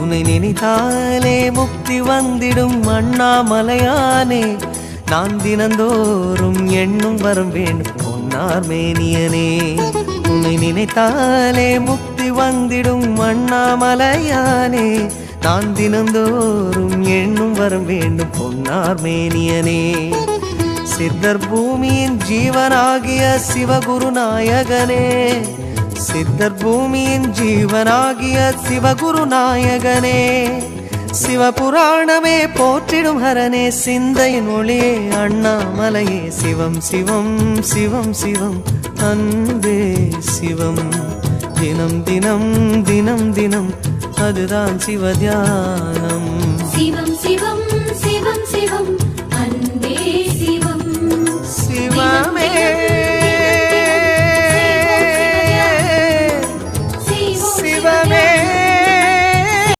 உன்னை நினைத்தாலே முக்தி வந்திடும் அண்ணாமலையானே நான் தினந்தோறும் எண்ணும் வரம் வேண்டும் பொன்னார் மேனியனே உன்னை நினைத்தாலே முக்தி வந்திடும் அண்ணாமலையானே நான் தினந்தோறும் எண்ணும் வரம் வேண்டும் பொன்னார் மேனியனே சித்தர் பூமியின் ஜீவனாகிய சிவகுரு நாயகனே சித்தர் பூமியின் ஜீவனாகிய சிவகுரு நாயகனே சிவபுராணமே போற்றிடும் ஹரனே சிந்தையின் ஒளியே அண்ணாமலையே சிவம் சிவம் சிவம் சிவம் அன்பே சிவம் தினம் தினம் தினம் தினம் அதுதான் சிவத்தியானம் சிவம் சிவம் சிவம் சிவம் அன்பே சிவம் சிவமே